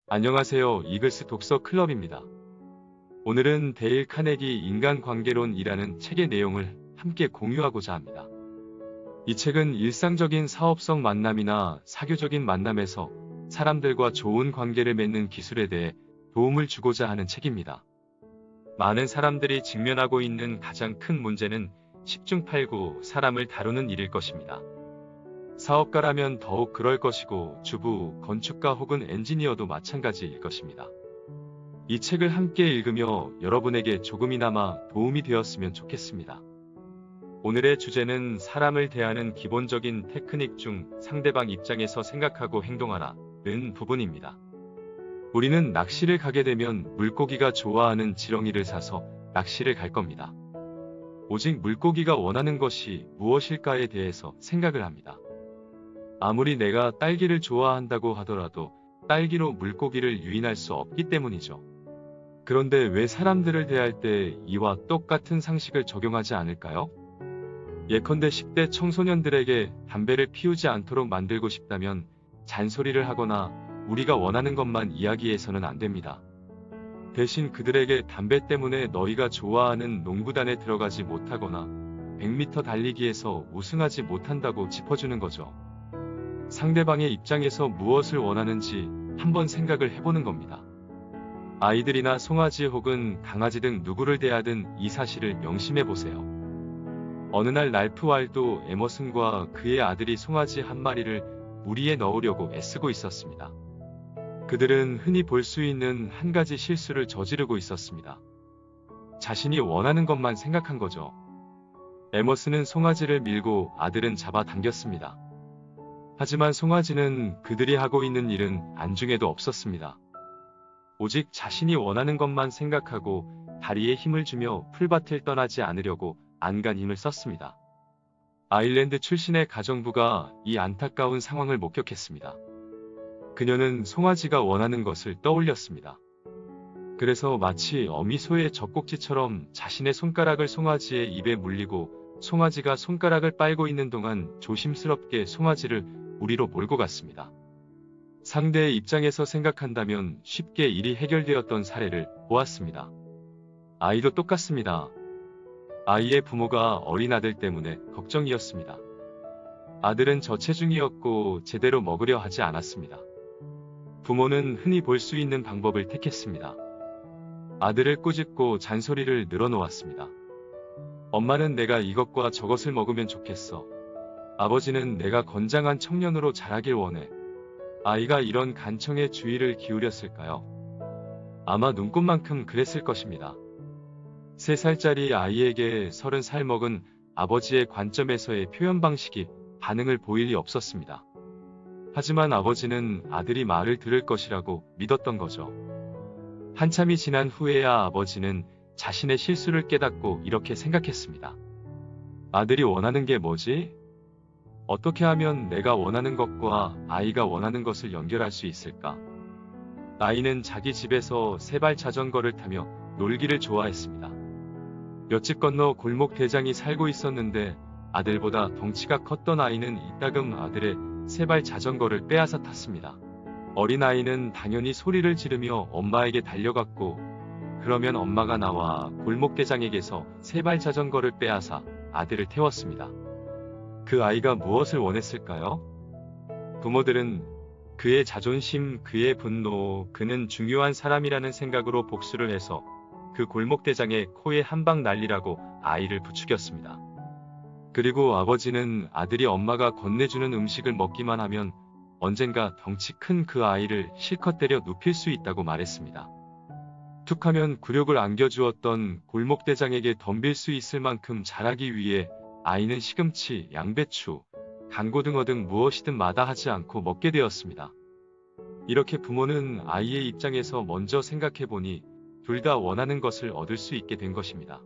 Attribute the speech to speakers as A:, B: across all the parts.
A: 안녕하세요. 이글스 독서 클럽입니다. 오늘은 데일 카네기 인간관계론이라는 책의 내용을 함께 공유하고자 합니다. 이 책은 일상적인 사업성 만남이나 사교적인 만남에서 사람들과 좋은 관계를 맺는 기술에 대해 도움을 주고자 하는 책입니다. 많은 사람들이 직면하고 있는 가장 큰 문제는 10중 8구 사람을 다루는 일일 것입니다. 사업가라면 더욱 그럴 것이고 주부, 건축가 혹은 엔지니어도 마찬가지일 것입니다. 이 책을 함께 읽으며 여러분에게 조금이나마 도움이 되었으면 좋겠습니다. 오늘의 주제는 사람을 대하는 기본적인 테크닉 중 상대방 입장에서 생각하고 행동하라는 부분입니다. 우리는 낚시를 가게 되면 물고기가 좋아하는 지렁이를 사서 낚시를 갈 겁니다. 오직 물고기가 원하는 것이 무엇일까에 대해서 생각을 합니다. 아무리 내가 딸기를 좋아한다고 하더라도 딸기로 물고기를 유인할 수 없기 때문이죠. 그런데 왜 사람들을 대할 때 이와 똑같은 상식을 적용하지 않을까요? 예컨대 10대 청소년들에게 담배를 피우지 않도록 만들고 싶다면 잔소리를 하거나 우리가 원하는 것만 이야기해서는 안 됩니다. 대신 그들에게 담배 때문에 너희가 좋아하는 농구단에 들어가지 못하거나 100m 달리기에서 우승하지 못한다고 짚어주는 거죠. 상대방의 입장에서 무엇을 원하는지 한번 생각을 해보는 겁니다. 아이들이나 송아지 혹은 강아지 등 누구를 대하든 이 사실을 명심해보세요. 어느 날 랄프 wal도 에머슨과 그의 아들이 송아지 한 마리를 무리에 넣으려고 애쓰고 있었습니다. 그들은 흔히 볼 수 있는 한 가지 실수를 저지르고 있었습니다. 자신이 원하는 것만 생각한 거죠. 에머슨은 송아지를 밀고 아들은 잡아당겼습니다. 하지만 송아지는 그들이 하고 있는 일은 안중에도 없었습니다. 오직 자신이 원하는 것만 생각하고 다리에 힘을 주며 풀밭을 떠나지 않으려고 안간 힘을 썼습니다. 아일랜드 출신의 가정부가 이 안타까운 상황을 목격했습니다. 그녀는 송아지가 원하는 것을 떠올렸습니다. 그래서 마치 어미 소의 젖꼭지처럼 자신의 손가락을 송아지의 입에 물리고 송아지가 손가락을 빨고 있는 동안 조심스럽게 송아지를 우리로 몰고 갔습니다. 상대의 입장에서 생각한다면 쉽게 일이 해결되었던 사례를 보았습니다. 아이도 똑같습니다. 아이의 부모가 어린 아들 때문에 걱정이었습니다. 아들은 저체중이었고 제대로 먹으려 하지 않았습니다. 부모는 흔히 볼 수 있는 방법을 택했습니다. 아들을 꾸짖고 잔소리를 늘어놓았습니다. 엄마는 내가 이것과 저것을 먹으면 좋겠어. 아버지는 내가 건장한 청년으로 자라길 원해. 아이가 이런 간청에 주의를 기울였을까요? 아마 눈꽃만큼 그랬을 것입니다. 3살짜리 아이에게 30살 먹은 아버지의 관점에서의 표현 방식이 반응을 보일 리 없었습니다. 하지만 아버지는 아들이 말을 들을 것이라고 믿었던 거죠. 한참이 지난 후에야 아버지는 자신의 실수를 깨닫고 이렇게 생각했습니다. 아들이 원하는 게 뭐지? 어떻게 하면 내가 원하는 것과 아이가 원하는 것을 연결할 수 있을까? 아이는 자기 집에서 세발 자전거를 타며 놀기를 좋아했습니다. 몇 집 건너 골목 대장이 살고 있었는데 아들보다 덩치가 컸던 아이는 이따금 아들의 세발 자전거를 빼앗아 탔습니다. 어린아이는 당연히 소리를 지르며 엄마에게 달려갔고 그러면 엄마가 나와 골목 대장에게서 세발 자전거를 빼앗아 아들을 태웠습니다. 그 아이가 무엇을 원했을까요? 부모들은 그의 자존심, 그의 분노, 그는 중요한 사람이라는 생각으로 복수를 해서 그 골목대장의 코에 한 방 날리라고 아이를 부추겼습니다. 그리고 아버지는 아들이 엄마가 건네주는 음식을 먹기만 하면 언젠가 덩치 큰 그 아이를 실컷 때려 눕힐 수 있다고 말했습니다. 툭하면 굴욕을 안겨주었던 골목대장에게 덤빌 수 있을 만큼 자라기 위해 아이는 시금치, 양배추, 간고등어 등 무엇이든 마다하지 않고 먹게 되었습니다. 이렇게 부모는 아이의 입장에서 먼저 생각해보니 둘 다 원하는 것을 얻을 수 있게 된 것입니다.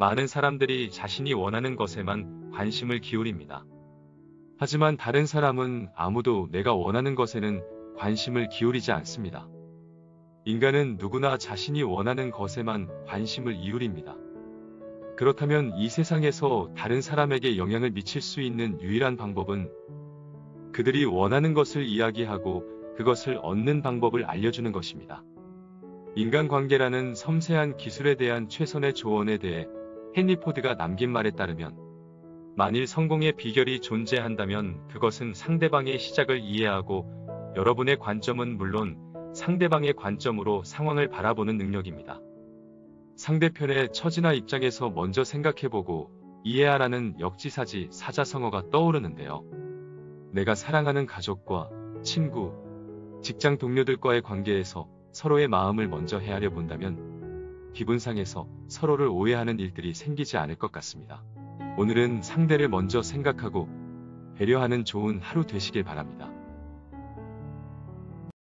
A: 많은 사람들이 자신이 원하는 것에만 관심을 기울입니다. 하지만 다른 사람은 아무도 내가 원하는 것에는 관심을 기울이지 않습니다. 인간은 누구나 자신이 원하는 것에만 관심을 기울입니다. 그렇다면 이 세상에서 다른 사람에게 영향을 미칠 수 있는 유일한 방법은 그들이 원하는 것을 이야기하고 그것을 얻는 방법을 알려주는 것입니다. 인간관계라는 섬세한 기술에 대한 최선의 조언에 대해 헨리 포드가 남긴 말에 따르면, 만일 성공의 비결이 존재한다면 그것은 상대방의 시작을 이해하고 여러분의 관점은 물론 상대방의 관점으로 상황을 바라보는 능력입니다. 상대편의 처지나 입장에서 먼저 생각해보고 이해하라는 역지사지 사자성어가 떠오르는데요. 내가 사랑하는 가족과 친구, 직장 동료들과의 관계에서 서로의 마음을 먼저 헤아려 본다면 기분 상해서 서로를 오해하는 일들이 생기지 않을 것 같습니다. 오늘은 상대를 먼저 생각하고 배려하는 좋은 하루 되시길 바랍니다.